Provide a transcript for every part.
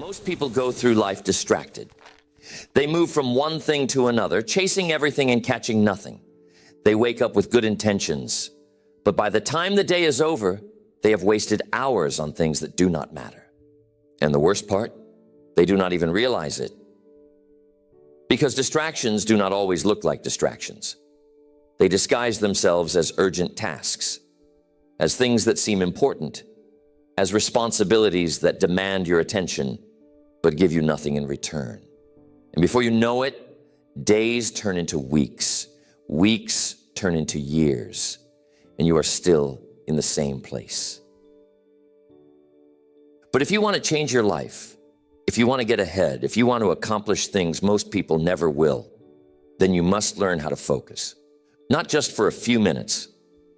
Most people go through life distracted. They move from one thing to another, chasing everything and catching nothing. They wake up with good intentions, but by the time the day is over, they have wasted hours on things that do not matter. And the worst part, they do not even realize it. Because distractions do not always look like distractions. They disguise themselves as urgent tasks, as things that seem important, as responsibilities that demand your attention, but give you nothing in return. And before you know it, days turn into weeks, weeks turn into years, and you are still in the same place. But if you want to change your life, if you want to get ahead, if you want to accomplish things most people never will, then you must learn how to focus. Not just for a few minutes,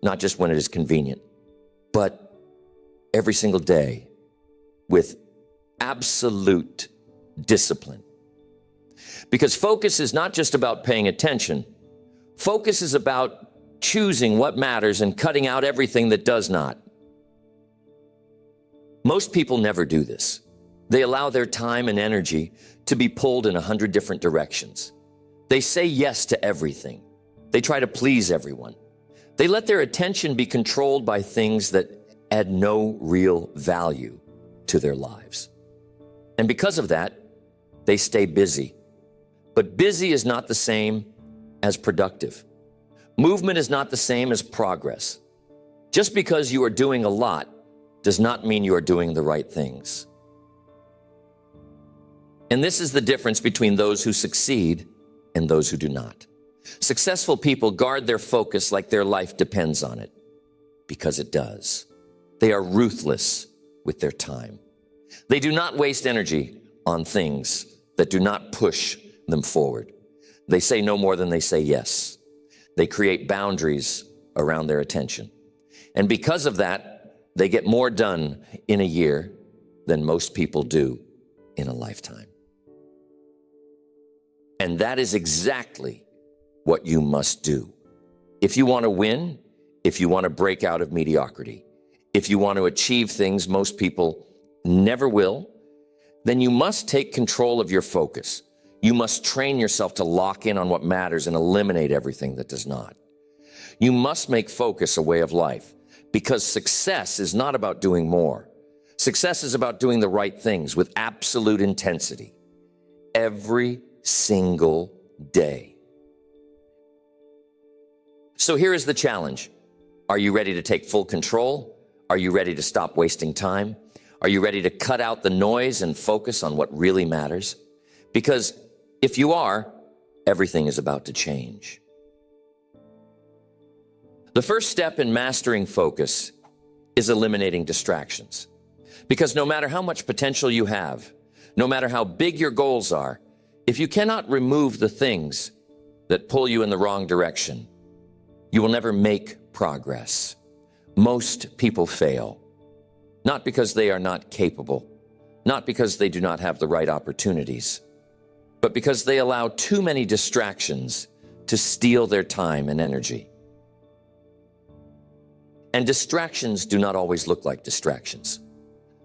not just when it is convenient, but every single day with absolute discipline. Because focus is not just about paying attention. Focus is about choosing what matters and cutting out everything that does not. Most people never do this. They allow their time and energy to be pulled in 100 different directions. They say yes to everything. They try to please everyone. They let their attention be controlled by things that add no real value to their lives. And because of that, they stay busy. But busy is not the same as productive. Movement is not the same as progress. Just because you are doing a lot does not mean you are doing the right things. And this is the difference between those who succeed and those who do not. Successful people guard their focus like their life depends on it, because it does. They are ruthless with their time. They do not waste energy on things that do not push them forward. They say no more than they say yes. They create boundaries around their attention. And because of that, they get more done in a year than most people do in a lifetime. And that is exactly what you must do. If you want to win, if you want to break out of mediocrity, if you want to achieve things most people never will, then you must take control of your focus. You must train yourself to lock in on what matters and eliminate everything that does not. You must make focus a way of life, because success is not about doing more. Success is about doing the right things with absolute intensity every single day. So here is the challenge. Are you ready to take full control? Are you ready to stop wasting time? Are you ready to cut out the noise and focus on what really matters? Because if you are, everything is about to change. The first step in mastering focus is eliminating distractions. Because no matter how much potential you have, no matter how big your goals are, if you cannot remove the things that pull you in the wrong direction, you will never make progress. Most people fail, not because they are not capable, not because they do not have the right opportunities, but because they allow too many distractions to steal their time and energy. And distractions do not always look like distractions.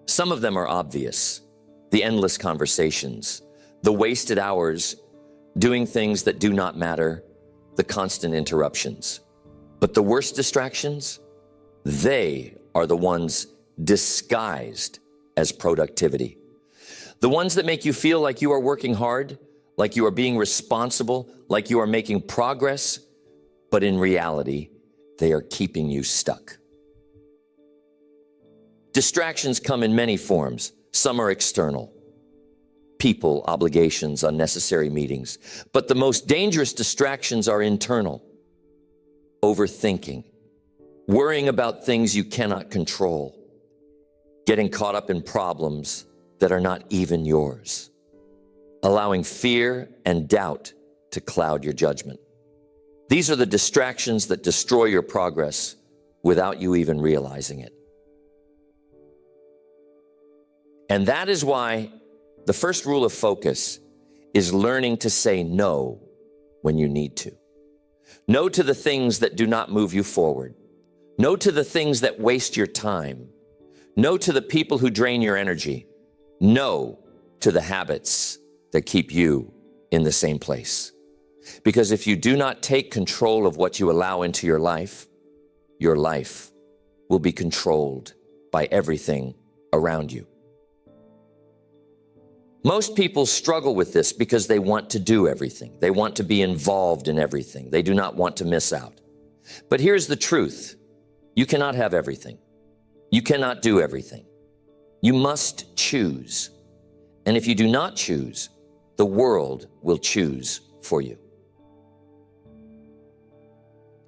Some of them are obvious. The endless conversations, the wasted hours, doing things that do not matter, the constant interruptions. But the worst distractions, they are the ones disguised as productivity. The ones that make you feel like you are working hard, like you are being responsible, like you are making progress, but in reality, they are keeping you stuck. Distractions come in many forms. Some are external. People, obligations, unnecessary meetings. But the most dangerous distractions are internal. Overthinking, worrying about things you cannot control, getting caught up in problems that are not even yours, allowing fear and doubt to cloud your judgment. These are the distractions that destroy your progress without you even realizing it. And that is why the first rule of focus is learning to say no when you need to. No to the things that do not move you forward. No to the things that waste your time. No to the people who drain your energy. No to the habits that keep you in the same place. Because if you do not take control of what you allow into your life will be controlled by everything around you. Most people struggle with this because they want to do everything. They want to be involved in everything. They do not want to miss out. But here's the truth. You cannot have everything. You cannot do everything. You must choose. And if you do not choose, the world will choose for you.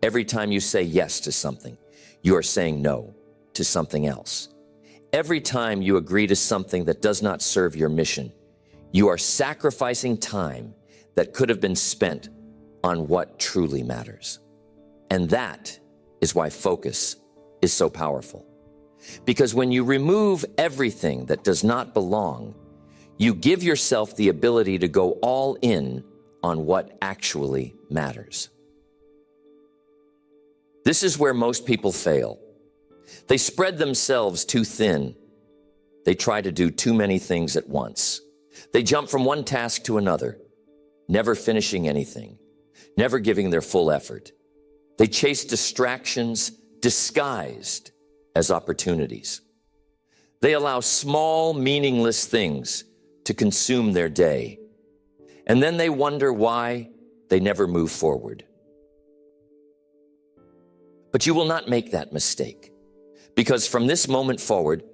Every time you say yes to something, you are saying no to something else. Every time you agree to something that does not serve your mission, you are sacrificing time that could have been spent on what truly matters. And that is why focus is so powerful. Because when you remove everything that does not belong, you give yourself the ability to go all in on what actually matters. This is where most people fail. They spread themselves too thin. They try to do too many things at once. They jump from one task to another, never finishing anything, never giving their full effort. They chase distractions disguised as opportunities. They allow small, meaningless things to consume their day. And then they wonder why they never move forward. But you will not make that mistake, because from this moment forward,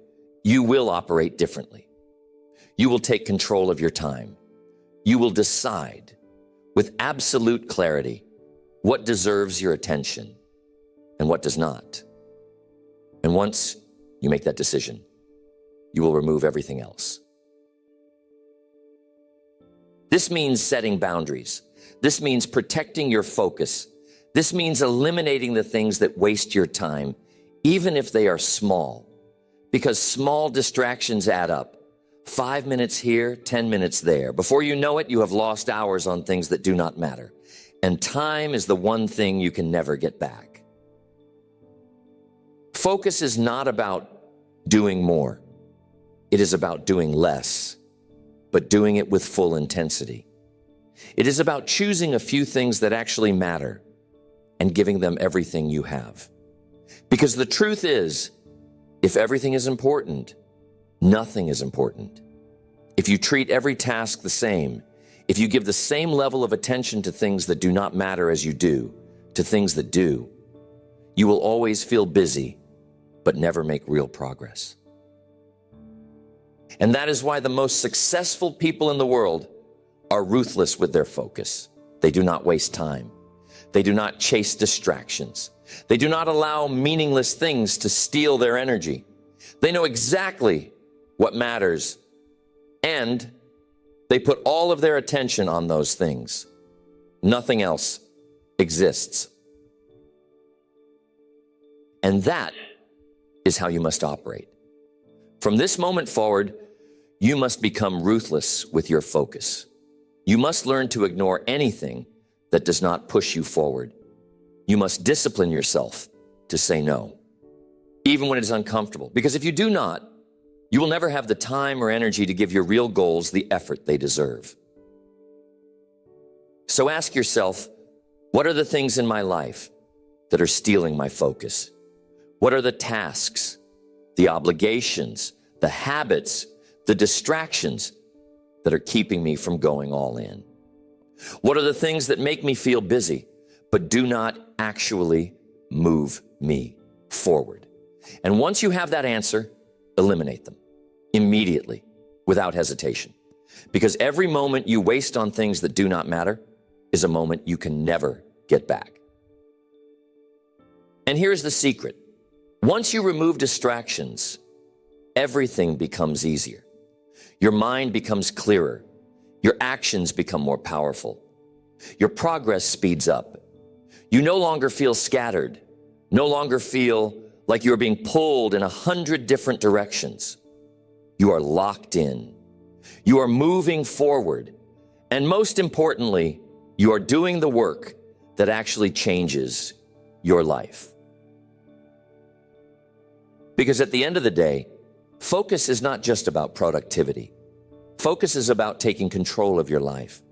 you will operate differently. You will take control of your time. You will decide with absolute clarity what deserves your attention and what does not. And once you make that decision, you will remove everything else. This means setting boundaries. This means protecting your focus. This means eliminating the things that waste your time, even if they are small, because small distractions add up. 5 minutes here, 10 minutes there. Before you know it, you have lost hours on things that do not matter. And time is the one thing you can never get back. Focus is not about doing more. It is about doing less, but doing it with full intensity. It is about choosing a few things that actually matter and giving them everything you have. Because the truth is, if everything is important, nothing is important. If you treat every task the same, if you give the same level of attention to things that do not matter as you do to things that do, you will always feel busy, but never make real progress. And that is why the most successful people in the world are ruthless with their focus. They do not waste time. They do not chase distractions. They do not allow meaningless things to steal their energy. They know exactly what matters, and they put all of their attention on those things. Nothing else exists. And that is how you must operate. From this moment forward, you must become ruthless with your focus. You must learn to ignore anything that does not push you forward. You must discipline yourself to say no, even when it is uncomfortable. Because if you do not, you will never have the time or energy to give your real goals the effort they deserve. So ask yourself, what are the things in my life that are stealing my focus? What are the tasks, the obligations, the habits, the distractions that are keeping me from going all in? What are the things that make me feel busy, but do not actually move me forward? And once you have that answer, eliminate them immediately, without hesitation. Because every moment you waste on things that do not matter is a moment you can never get back. And here's the secret. Once you remove distractions, everything becomes easier. Your mind becomes clearer. Your actions become more powerful. Your progress speeds up. You no longer feel scattered, no longer feel like you're being pulled in 100 different directions. You are locked in. You are moving forward. And most importantly, you are doing the work that actually changes your life. Because at the end of the day, focus is not just about productivity. Focus is about taking control of your life.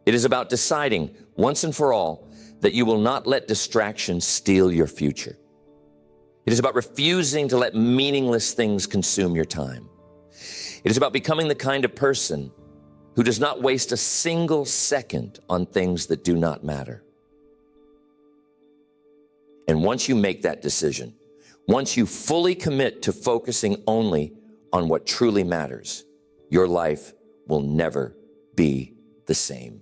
It is about deciding once and for all that you will not let distractions steal your future. It is about refusing to let meaningless things consume your time. It is about becoming the kind of person who does not waste a single second on things that do not matter. And once you make that decision, once you fully commit to focusing only on what truly matters, your life will never be the same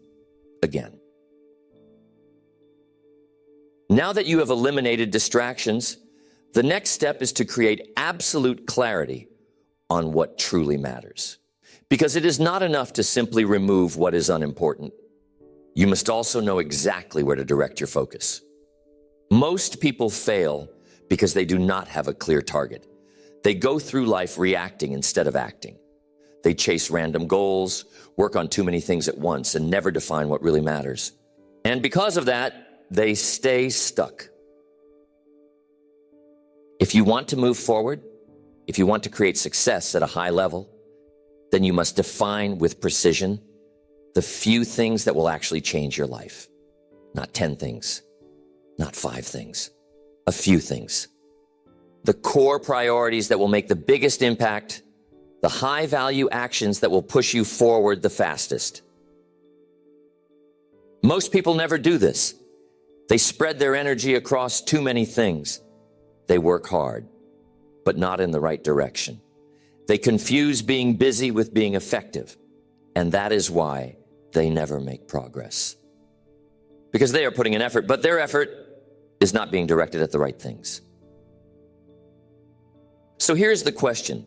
again. Now that you have eliminated distractions, the next step is to create absolute clarity on what truly matters. Because it is not enough to simply remove what is unimportant. You must also know exactly where to direct your focus. Most people fail because they do not have a clear target. They go through life reacting instead of acting. They chase random goals, work on too many things at once, and never define what really matters. And because of that, they stay stuck. If you want to move forward, if you want to create success at a high level, then you must define with precision the few things that will actually change your life. Not 10 things, not 5 things, a few things. The core priorities that will make the biggest impact, the high-value actions that will push you forward the fastest. Most people never do this. They spread their energy across too many things. They work hard, but not in the right direction. They confuse being busy with being effective, and that is why they never make progress. Because they are putting in effort, but their effort is not being directed at the right things. So here's the question.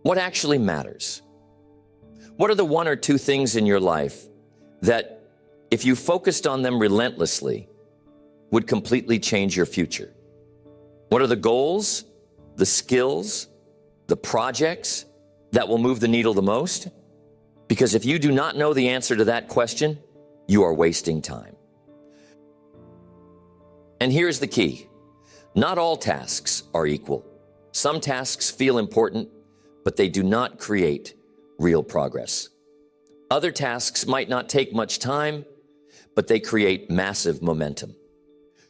What actually matters? What are the 1 or 2 things in your life that, if you focused on them relentlessly, would completely change your future? What are the goals, the skills, the projects that will move the needle the most? Because if you do not know the answer to that question, you are wasting time. And here's the key. Not all tasks are equal. Some tasks feel important, but they do not create real progress. Other tasks might not take much time, but they create massive momentum.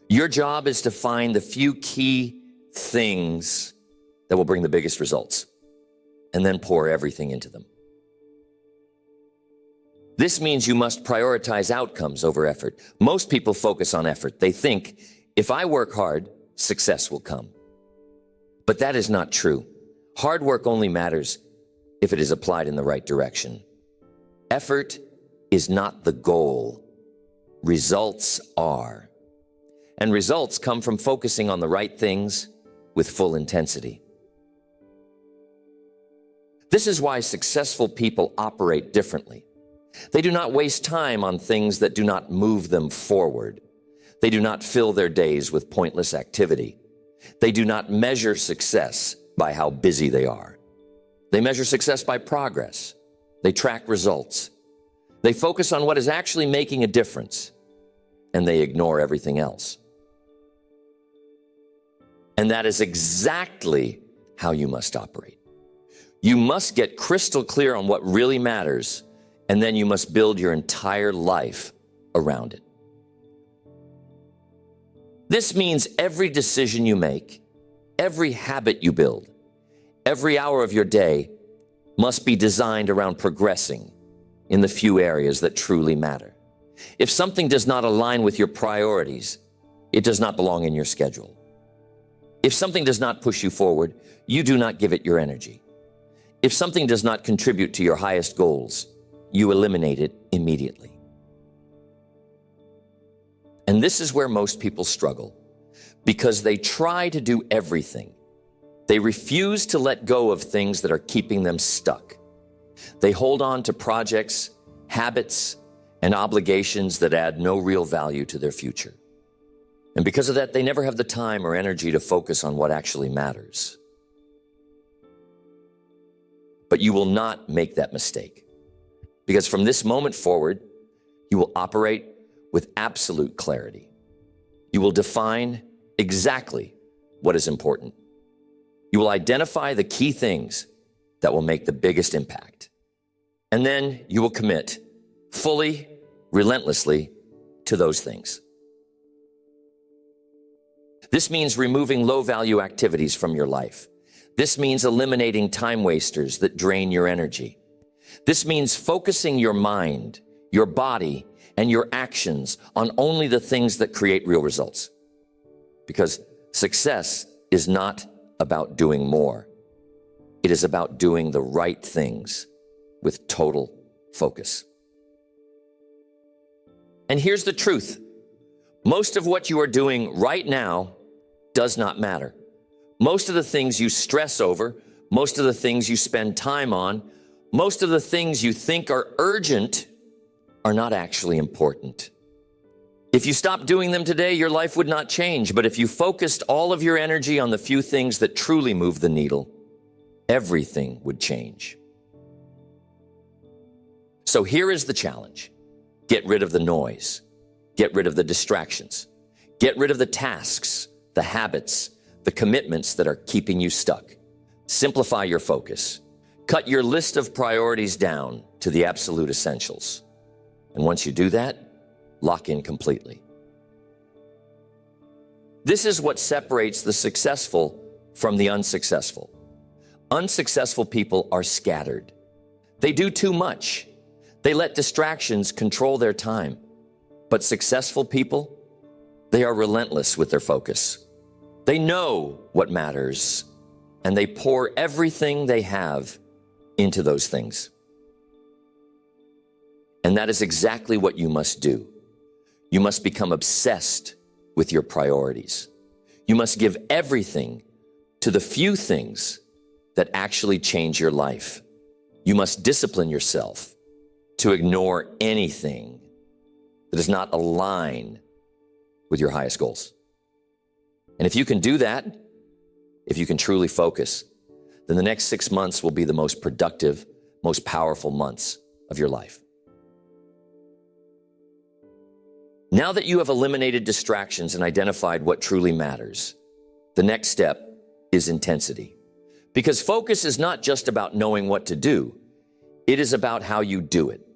Your job is to find the few key things that will bring the biggest results, and then pour everything into them. This means you must prioritize outcomes over effort. Most people focus on effort. They think, if I work hard, success will come. But that is not true. Hard work only matters if it is applied in the right direction. Effort is not the goal. Results are. And results come from focusing on the right things with full intensity. This is why successful people operate differently. They do not waste time on things that do not move them forward. They do not fill their days with pointless activity. They do not measure success by how busy they are. They measure success by progress. They track results. They focus on what is actually making a difference, and they ignore everything else. And that is exactly how you must operate. You must get crystal clear on what really matters, and then you must build your entire life around it. This means every decision you make, every habit you build, every hour of your day must be designed around progressing in the few areas that truly matter. If something does not align with your priorities, it does not belong in your schedule. If something does not push you forward, you do not give it your energy. If something does not contribute to your highest goals, you eliminate it immediately. And this is where most people struggle, because they try to do everything. They refuse to let go of things that are keeping them stuck. They hold on to projects, habits, and obligations that add no real value to their future. And because of that, they never have the time or energy to focus on what actually matters. But you will not make that mistake, because from this moment forward, you will operate with absolute clarity. You will define exactly what is important. You will identify the key things that will make the biggest impact. And then you will commit fully, relentlessly to those things. This means removing low-value activities from your life. This means eliminating time wasters that drain your energy. This means focusing your mind, your body, and your actions on only the things that create real results. Because success is not about doing more. It is about doing the right things with total focus. And here's the truth. Most of what you are doing right now does not matter. Most of the things you stress over, most of the things you spend time on, most of the things you think are urgent are not actually important. If you stopped doing them today, your life would not change. But if you focused all of your energy on the few things that truly move the needle, everything would change. So here is the challenge. Get rid of the noise. Get rid of the distractions. Get rid of the tasks, the habits, the commitments that are keeping you stuck. Simplify your focus. Cut your list of priorities down to the absolute essentials. And once you do that, lock in completely. This is what separates the successful from the unsuccessful. Unsuccessful people are scattered. They do too much. They let distractions control their time. But successful people, they are relentless with their focus. They know what matters, and they pour everything they have into those things. And that is exactly what you must do. You must become obsessed with your priorities. You must give everything to the few things that actually change your life. You must discipline yourself to ignore anything that does not align with your highest goals. And if you can do that, if you can truly focus, then the next 6 months will be the most productive, most powerful months of your life. Now that you have eliminated distractions and identified what truly matters, the next step is intensity. Because focus is not just about knowing what to do, it is about how you do it.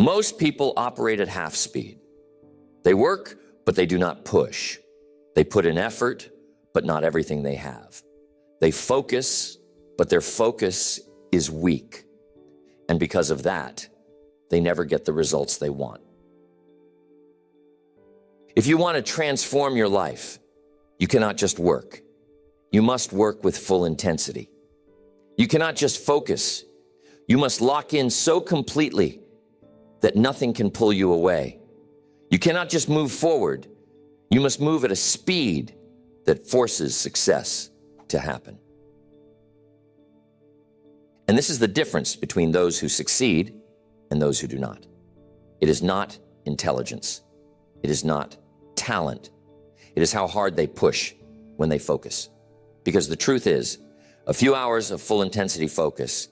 Most people operate at half speed. They work, but they do not push. They put in effort, but not everything they have. They focus, but their focus is weak. And because of that, they never get the results they want. If you want to transform your life, you cannot just work. You must work with full intensity. You cannot just focus. You must lock in so completely that nothing can pull you away. You cannot just move forward. You must move at a speed that forces success to happen. And this is the difference between those who succeed and those who do not. It is not intelligence. It is not talent. It is how hard they push when they focus. Because the truth is, a few hours of full intensity focus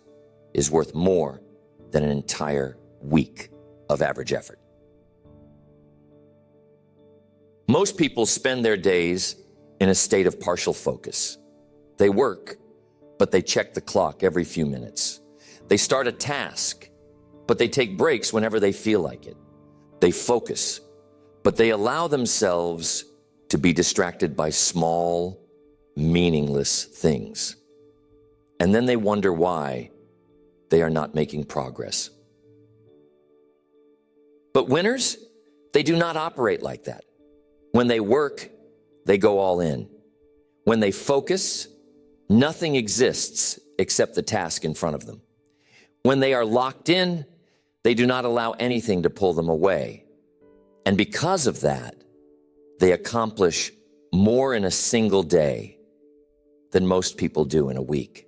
is worth more than an entire week of average effort. Most people spend their days in a state of partial focus. They work, but they check the clock every few minutes. They start a task, but they take breaks whenever they feel like it. They focus, but they allow themselves to be distracted by small, meaningless things. And then they wonder why they are not making progress. But winners, they do not operate like that. When they work, they go all in. When they focus, nothing exists except the task in front of them. When they are locked in, they do not allow anything to pull them away. And because of that, they accomplish more in a single day than most people do in a week.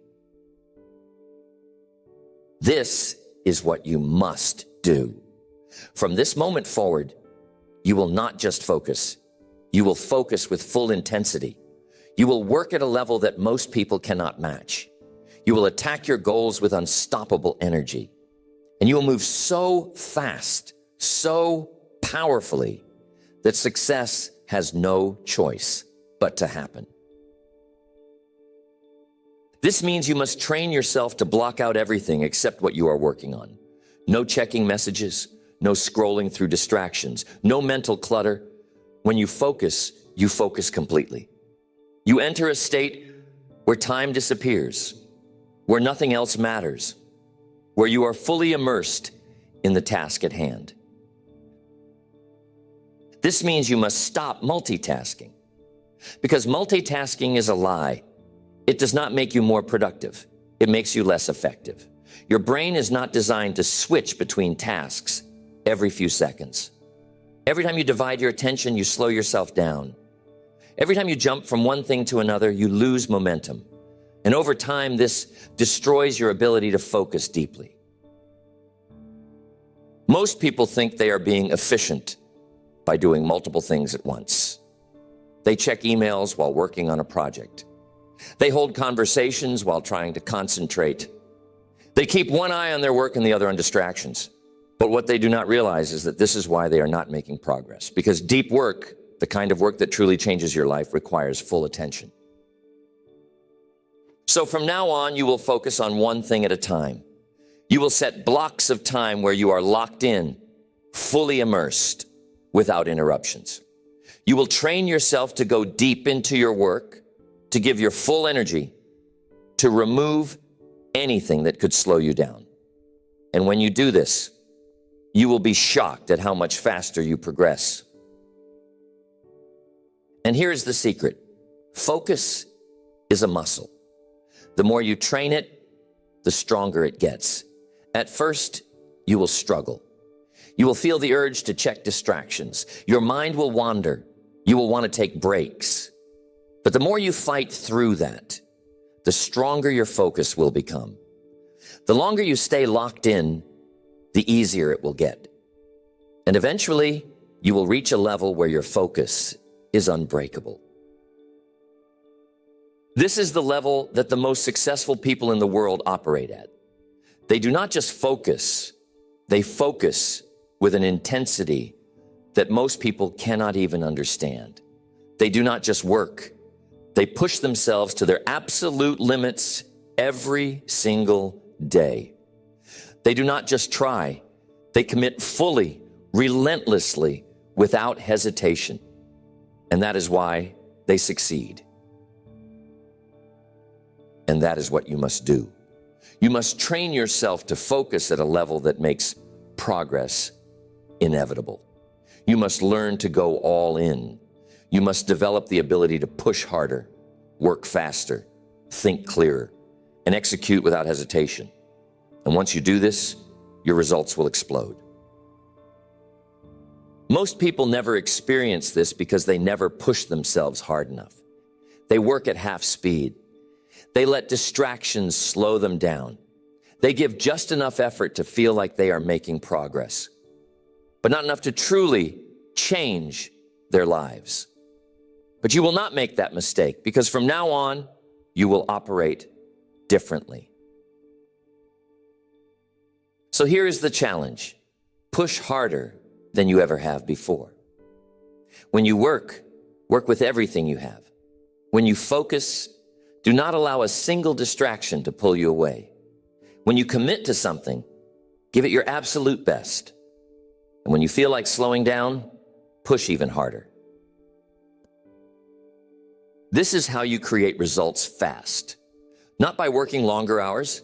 This is what you must do. From this moment forward, you will not just focus. You will focus with full intensity. You will work at a level that most people cannot match. You will attack your goals with unstoppable energy. And you will move so fast, so powerfully, that success has no choice but to happen. This means you must train yourself to block out everything except what you are working on. No checking messages, no scrolling through distractions, no mental clutter. When you focus completely. You enter a state where time disappears, where nothing else matters, where you are fully immersed in the task at hand. This means you must stop multitasking, because multitasking is a lie. It does not make you more productive. It makes you less effective. Your brain is not designed to switch between tasks every few seconds. Every time you divide your attention, you slow yourself down. Every time you jump from one thing to another, you lose momentum. And over time, this destroys your ability to focus deeply. Most people think they are being efficient by doing multiple things at once. They check emails while working on a project. They hold conversations while trying to concentrate. They keep one eye on their work and the other on distractions. But what they do not realize is that this is why they are not making progress. Because deep work, the kind of work that truly changes your life, requires full attention. So from now on, you will focus on one thing at a time. You will set blocks of time where you are locked in, fully immersed, without interruptions. You will train yourself to go deep into your work, to give your full energy, to remove anything that could slow you down. And when you do this, you will be shocked at how much faster you progress. And here's the secret. Focus is a muscle. The more you train it, the stronger it gets. At first, you will struggle. You will feel the urge to check distractions. Your mind will wander. You will want to take breaks. But the more you fight through that, the stronger your focus will become. The longer you stay locked in, the easier it will get. And eventually, you will reach a level where your focus is unbreakable. This is the level that the most successful people in the world operate at. They do not just focus, they focus with an intensity that most people cannot even understand. They do not just work, they push themselves to their absolute limits every single day. They do not just try, they commit fully, relentlessly, without hesitation. And that is why they succeed. And that is what you must do. You must train yourself to focus at a level that makes progress inevitable. You must learn to go all in. You must develop the ability to push harder, work faster, think clearer, and execute without hesitation. And once you do this, your results will explode. Most people never experience this because they never push themselves hard enough. They work at half speed. They let distractions slow them down. They give just enough effort to feel like they are making progress, but not enough to truly change their lives. But you will not make that mistake, because from now on, you will operate differently. So here is the challenge. Push harder than you ever have before. When you work with everything you have. When you focus, do not allow a single distraction to pull you away. When you commit to something, give it your absolute best. And when you feel like slowing down, push even harder. This is how you create results fast. Not by working longer hours,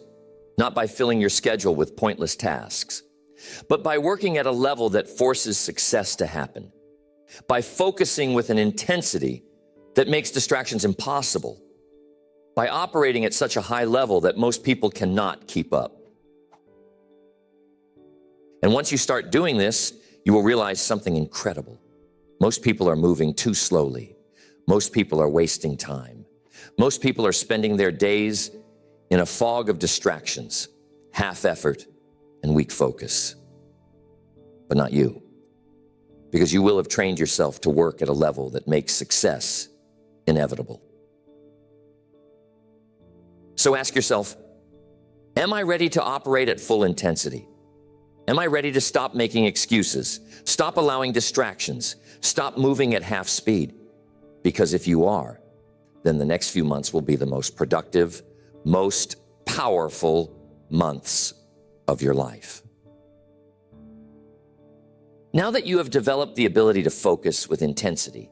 not by filling your schedule with pointless tasks, but by working at a level that forces success to happen. By focusing with an intensity that makes distractions impossible. By operating at such a high level that most people cannot keep up. And once you start doing this, you will realize something incredible. Most people are moving too slowly. Most people are wasting time. Most people are spending their days in a fog of distractions, half effort, and weak focus. But not you. Because you will have trained yourself to work at a level that makes success inevitable. So ask yourself, am I ready to operate at full intensity? Am I ready to stop making excuses? Stop allowing distractions? Stop moving at half speed? Because if you are, then the next few months will be the most productive, most powerful months of your life. Now that you have developed the ability to focus with intensity,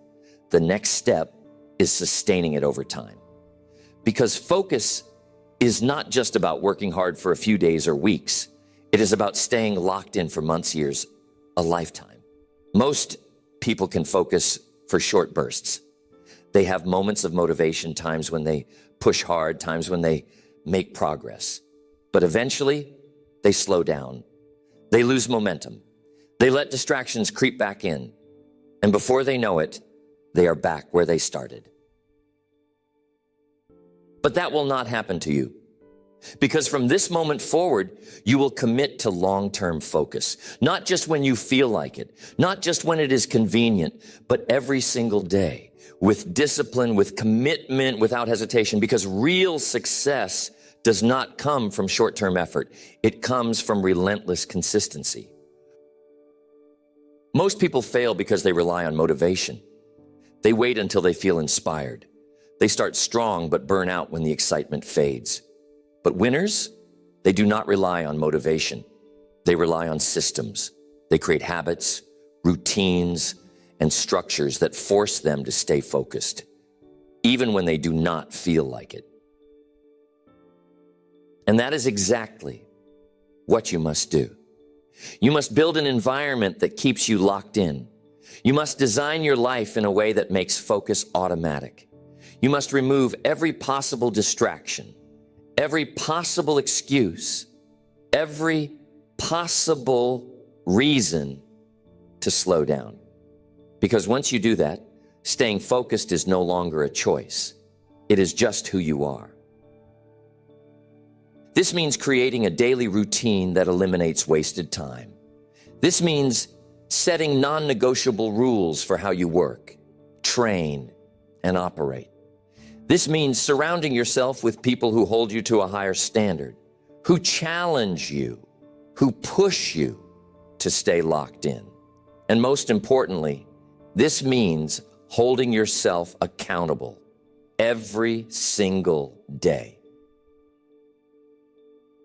the next step is sustaining it over time. Because focus is not just about working hard for a few days or weeks. It is about staying locked in for months, years, a lifetime. Most people can focus for short bursts. They have moments of motivation, times when they push hard, times when they make progress. But eventually, they slow down. They lose momentum. They let distractions creep back in. And before they know it, they are back where they started. But that will not happen to you. Because from this moment forward, you will commit to long-term focus. Not just when you feel like it, not just when it is convenient, but every single day, with discipline, with commitment, without hesitation, because real success does not come from short-term effort. It comes from relentless consistency. Most people fail because they rely on motivation. They wait until they feel inspired. They start strong but burn out when the excitement fades. But winners, they do not rely on motivation. They rely on systems. They create habits, routines, and structures that force them to stay focused, even when they do not feel like it. And that is exactly what you must do. You must build an environment that keeps you locked in. You must design your life in a way that makes focus automatic. You must remove every possible distraction, every possible excuse, every possible reason to slow down. Because once you do that, staying focused is no longer a choice. It is just who you are. This means creating a daily routine that eliminates wasted time. This means setting non-negotiable rules for how you work, train, and operate. This means surrounding yourself with people who hold you to a higher standard, who challenge you, who push you to stay locked in. And most importantly, this means holding yourself accountable every single day.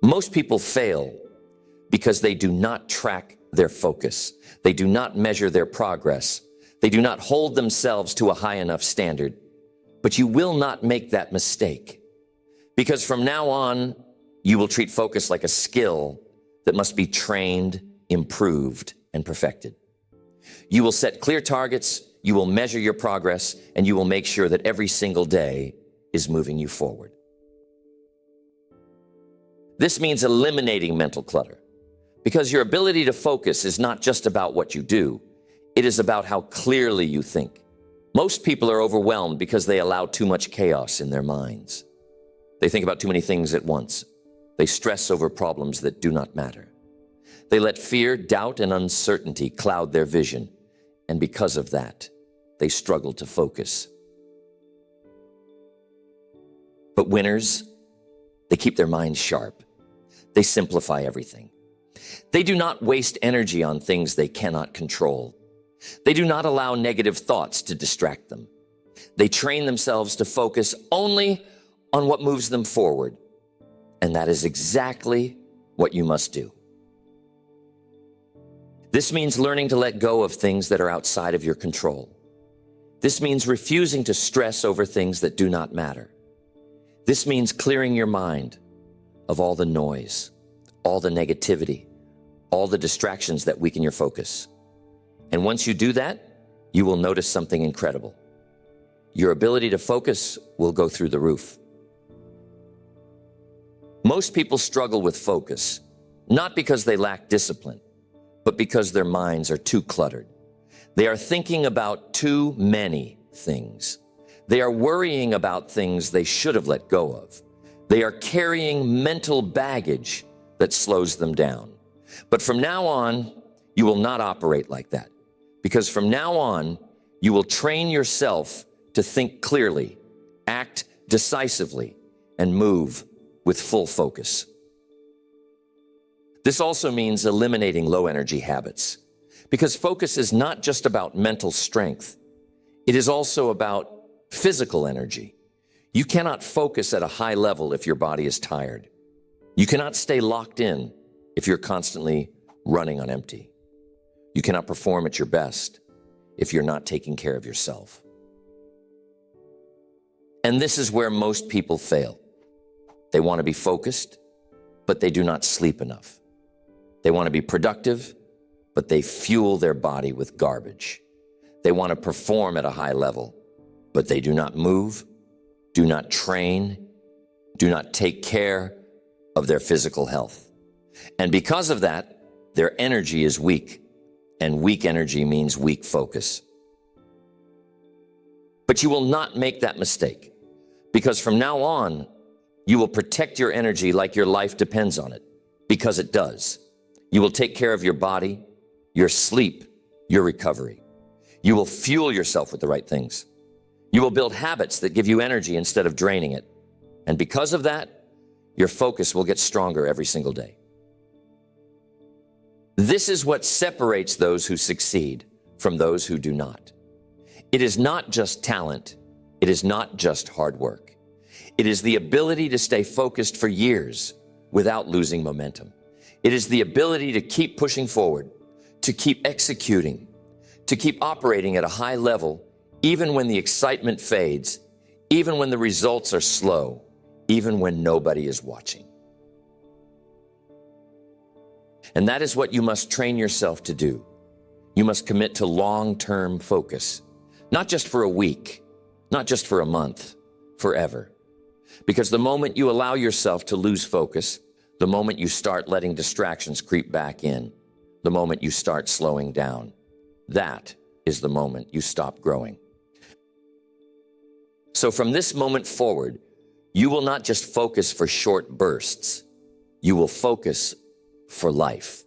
Most people fail because they do not track their focus. They do not measure their progress. They do not hold themselves to a high enough standard. But you will not make that mistake, because from now on, you will treat focus like a skill that must be trained, improved, and perfected. You will set clear targets, you will measure your progress, and you will make sure that every single day is moving you forward. This means eliminating mental clutter, because your ability to focus is not just about what you do, it is about how clearly you think. Most people are overwhelmed because they allow too much chaos in their minds. They think about too many things at once. They stress over problems that do not matter. They let fear, doubt, and uncertainty cloud their vision, and because of that, they struggle to focus. But winners, they keep their minds sharp. They simplify everything. They do not waste energy on things they cannot control. They do not allow negative thoughts to distract them. They train themselves to focus only on what moves them forward. And that is exactly what you must do. This means learning to let go of things that are outside of your control. This means refusing to stress over things that do not matter. This means clearing your mind of all the noise, all the negativity, all the distractions that weaken your focus. And once you do that, you will notice something incredible. Your ability to focus will go through the roof. Most people struggle with focus, not because they lack discipline, but because their minds are too cluttered. They are thinking about too many things. They are worrying about things they should have let go of. They are carrying mental baggage that slows them down. But from now on, you will not operate like that. Because from now on, you will train yourself to think clearly, act decisively, and move with full focus. This also means eliminating low-energy habits, because focus is not just about mental strength. It is also about physical energy. You cannot focus at a high level if your body is tired. You cannot stay locked in if you're constantly running on empty. You cannot perform at your best if you're not taking care of yourself. And this is where most people fail. They want to be focused, but they do not sleep enough. They want to be productive, but they fuel their body with garbage. They want to perform at a high level, but they do not move, do not train, do not take care of their physical health. And because of that, their energy is weak, and weak energy means weak focus. But you will not make that mistake, because from now on, you will protect your energy like your life depends on it, because it does. You will take care of your body, your sleep, your recovery. You will fuel yourself with the right things. You will build habits that give you energy instead of draining it. And because of that, your focus will get stronger every single day. This is what separates those who succeed from those who do not. It is not just talent. It is not just hard work. It is the ability to stay focused for years without losing momentum. It is the ability to keep pushing forward, to keep executing, to keep operating at a high level, even when the excitement fades, even when the results are slow, even when nobody is watching. And that is what you must train yourself to do. You must commit to long-term focus, not just for a week, not just for a month, forever. Because the moment you allow yourself to lose focus, the moment you start letting distractions creep back in, the moment you start slowing down, that is the moment you stop growing. So from this moment forward, you will not just focus for short bursts. You will focus for life.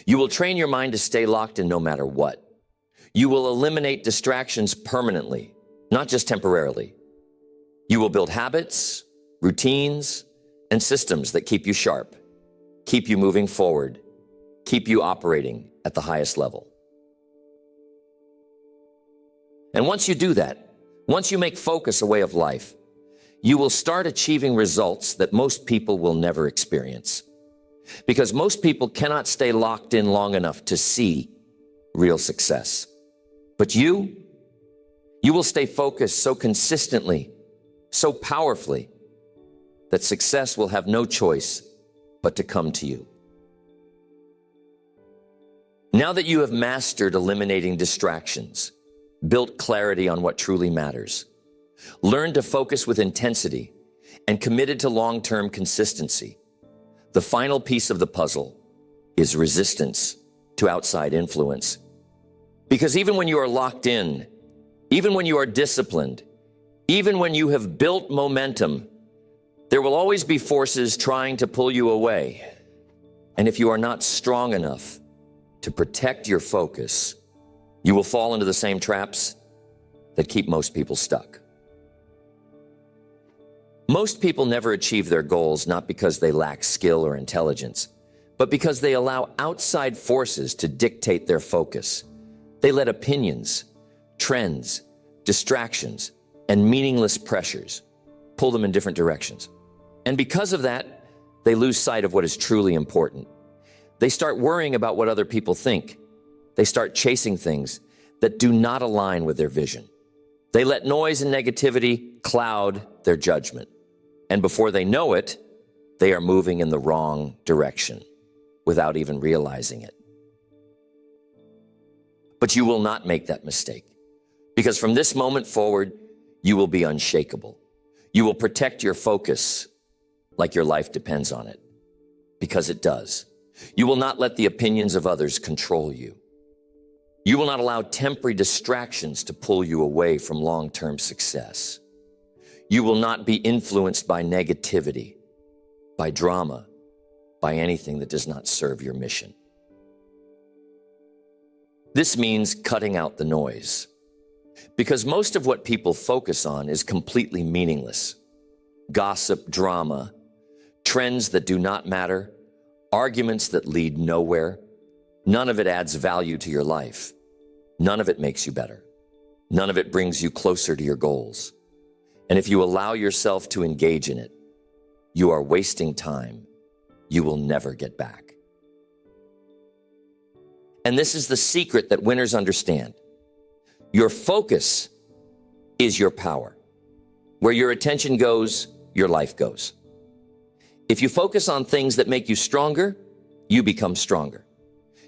You will train your mind to stay locked in no matter what. You will eliminate distractions permanently, not just temporarily. You will build habits, routines, and systems that keep you sharp, keep you moving forward, keep you operating at the highest level. And once you do that, once you make focus a way of life, you will start achieving results that most people will never experience. Because most people cannot stay locked in long enough to see real success. But you will stay focused so consistently, so powerfully, that success will have no choice but to come to you. Now that you have mastered eliminating distractions, built clarity on what truly matters, learned to focus with intensity, and committed to long-term consistency, the final piece of the puzzle is resistance to outside influence. Because even when you are locked in, even when you are disciplined, even when you have built momentum, there will always be forces trying to pull you away. And if you are not strong enough to protect your focus, you will fall into the same traps that keep most people stuck. Most people never achieve their goals not because they lack skill or intelligence, but because they allow outside forces to dictate their focus. They let opinions, trends, distractions, and meaningless pressures pull them in different directions. And because of that, they lose sight of what is truly important. They start worrying about what other people think. They start chasing things that do not align with their vision. They let noise and negativity cloud their judgment. And before they know it, they are moving in the wrong direction without even realizing it. But you will not make that mistake, because from this moment forward, you will be unshakable. You will protect your focus like your life depends on it, because it does. You will not let the opinions of others control you. You will not allow temporary distractions to pull you away from long-term success. You will not be influenced by negativity, by drama, by anything that does not serve your mission. This means cutting out the noise, because most of what people focus on is completely meaningless. Gossip, drama, trends that do not matter, arguments that lead nowhere. None of it adds value to your life. None of it makes you better. None of it brings you closer to your goals. And if you allow yourself to engage in it, you are wasting time you will never get back. And this is the secret that winners understand. Your focus is your power. Where your attention goes, your life goes. If you focus on things that make you stronger, you become stronger.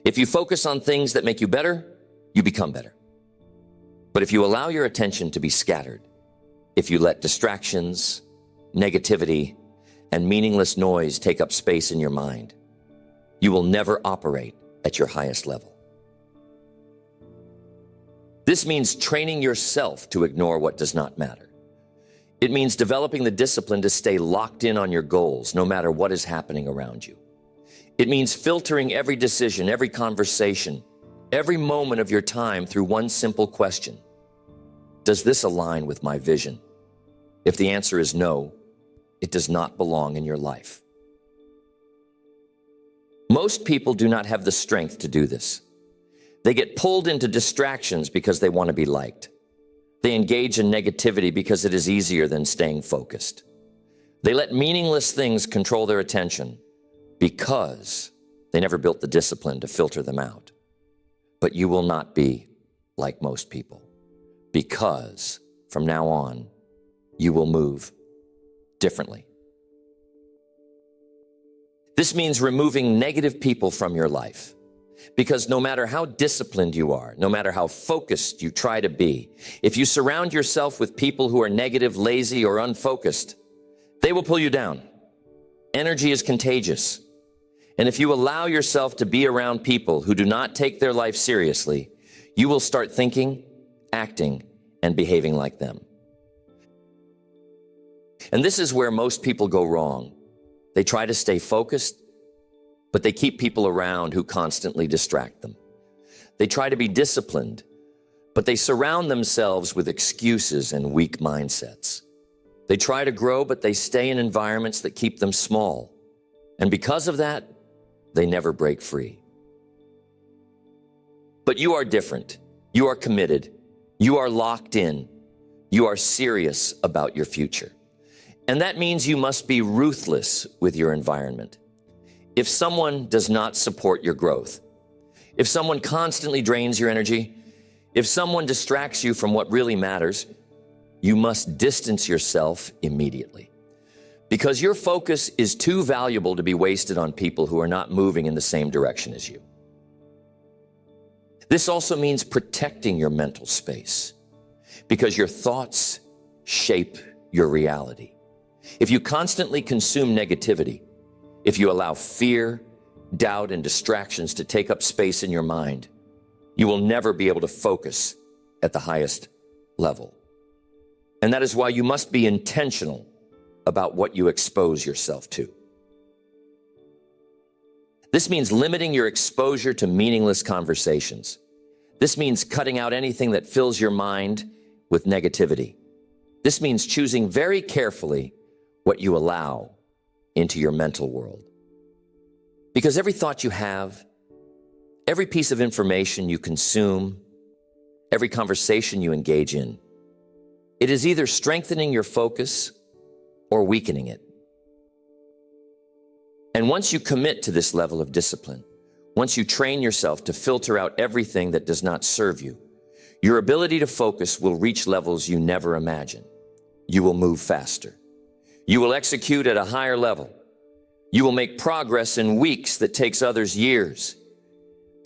If you focus on things that make you better, you become better. But if you allow your attention to be scattered, if you let distractions, negativity, and meaningless noise take up space in your mind, you will never operate at your highest level. This means training yourself to ignore what does not matter. It means developing the discipline to stay locked in on your goals, no matter what is happening around you. It means filtering every decision, every conversation, every moment of your time through one simple question. Does this align with my vision? If the answer is no, it does not belong in your life. Most people do not have the strength to do this. They get pulled into distractions because they want to be liked. They engage in negativity because it is easier than staying focused. They let meaningless things control their attention because they never built the discipline to filter them out. But you will not be like most people, because from now on, you will move differently. This means removing negative people from your life. Because no matter how disciplined you are, no matter how focused you try to be, if you surround yourself with people who are negative, lazy, or unfocused, they will pull you down. Energy is contagious. And if you allow yourself to be around people who do not take their life seriously, you will start thinking, acting, and behaving like them. And this is where most people go wrong. They try to stay focused, but they keep people around who constantly distract them. They try to be disciplined, but they surround themselves with excuses and weak mindsets. They try to grow, but they stay in environments that keep them small. And because of that, they never break free. But you are different. You are committed. You are locked in. You are serious about your future. And that means you must be ruthless with your environment. If someone does not support your growth, if someone constantly drains your energy, if someone distracts you from what really matters, you must distance yourself immediately. Because your focus is too valuable to be wasted on people who are not moving in the same direction as you. This also means protecting your mental space, because your thoughts shape your reality. If you constantly consume negativity, if you allow fear, doubt, and distractions to take up space in your mind, you will never be able to focus at the highest level. And that is why you must be intentional about what you expose yourself to. This means limiting your exposure to meaningless conversations. This means cutting out anything that fills your mind with negativity. This means choosing very carefully what you allow into your mental world. Because every thought you have, every piece of information you consume, every conversation you engage in, it is either strengthening your focus or weakening it. And once you commit to this level of discipline, once you train yourself to filter out everything that does not serve you, your ability to focus will reach levels you never imagined. You will move faster. You will execute at a higher level. You will make progress in weeks that takes others years.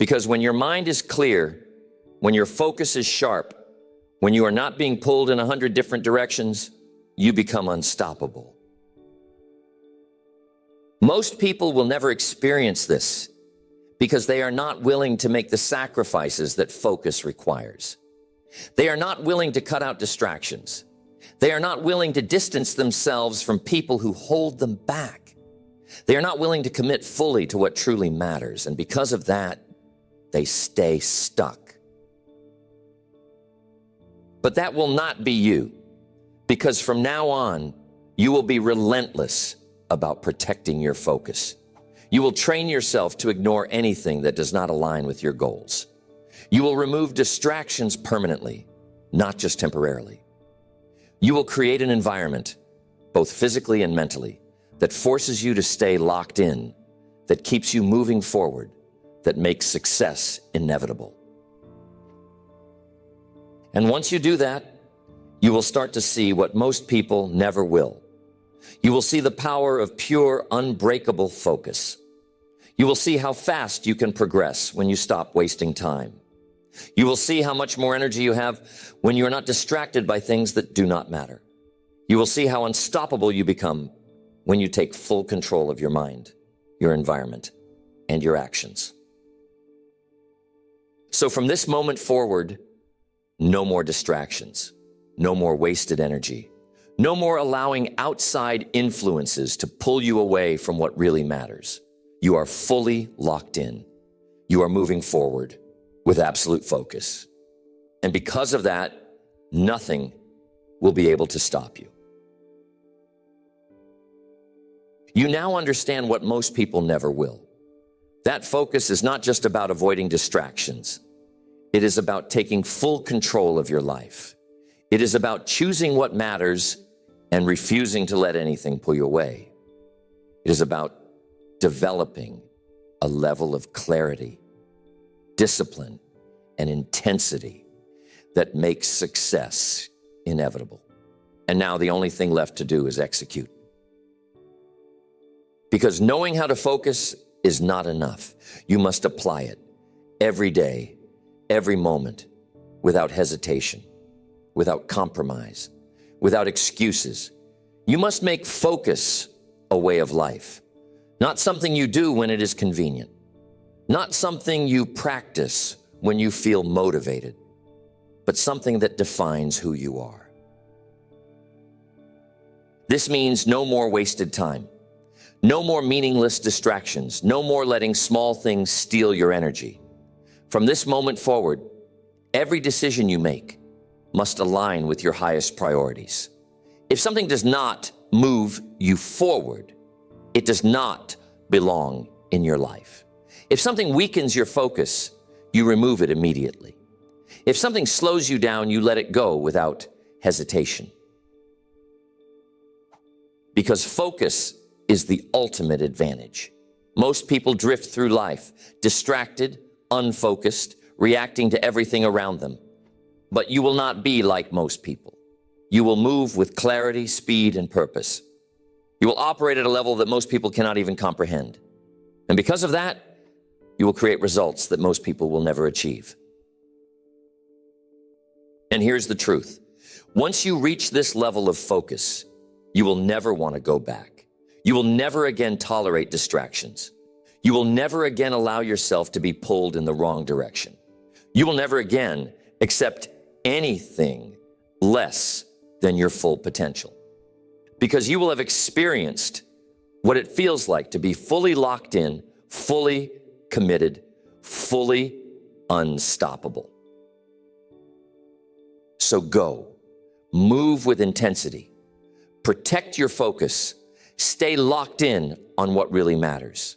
Because when your mind is clear, when your focus is sharp, when you are not being pulled in 100 different directions, you become unstoppable. Most people will never experience this because they are not willing to make the sacrifices that focus requires. They are not willing to cut out distractions. They are not willing to distance themselves from people who hold them back. They are not willing to commit fully to what truly matters, and because of that, they stay stuck. But that will not be you, because from now on, you will be relentless about protecting your focus. You will train yourself to ignore anything that does not align with your goals. You will remove distractions permanently, not just temporarily. You will create an environment, both physically and mentally, that forces you to stay locked in, that keeps you moving forward, that makes success inevitable. And once you do that, you will start to see what most people never will. You will see the power of pure, unbreakable focus. You will see how fast you can progress when you stop wasting time. You will see how much more energy you have when you are not distracted by things that do not matter. You will see how unstoppable you become when you take full control of your mind, your environment, and your actions. So from this moment forward, no more distractions, no more wasted energy, no more allowing outside influences to pull you away from what really matters. You are fully locked in. You are moving forward with absolute focus. And because of that, nothing will be able to stop you. You now understand what most people never will. That focus is not just about avoiding distractions. It is about taking full control of your life. It is about choosing what matters and refusing to let anything pull you away. It is about developing a level of clarity, discipline, and intensity that makes success inevitable. And now the only thing left to do is execute. Because knowing how to focus is not enough. You must apply it every day, every moment, without hesitation, without compromise, without excuses. You must make focus a way of life, not something you do when it is convenient, not something you practice when you feel motivated, but something that defines who you are. This means no more wasted time, no more meaningless distractions, no more letting small things steal your energy. From this moment forward, every decision you make must align with your highest priorities. If something does not move you forward, it does not belong in your life. If something weakens your focus, you remove it immediately. If something slows you down, you let it go without hesitation. Because focus is the ultimate advantage. Most people drift through life, distracted, unfocused, reacting to everything around them. But you will not be like most people. You will move with clarity, speed, and purpose. You will operate at a level that most people cannot even comprehend. And because of that, you will create results that most people will never achieve. And here's the truth. Once you reach this level of focus, you will never want to go back. You will never again tolerate distractions. You will never again allow yourself to be pulled in the wrong direction. You will never again accept anything less than your full potential. Because you will have experienced what it feels like to be fully locked in, fully committed, fully unstoppable. So go, move with intensity, protect your focus, stay locked in on what really matters,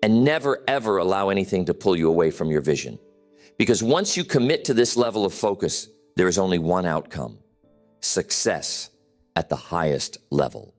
and never ever allow anything to pull you away from your vision. Because once you commit to this level of focus, there is only one outcome: success at the highest level.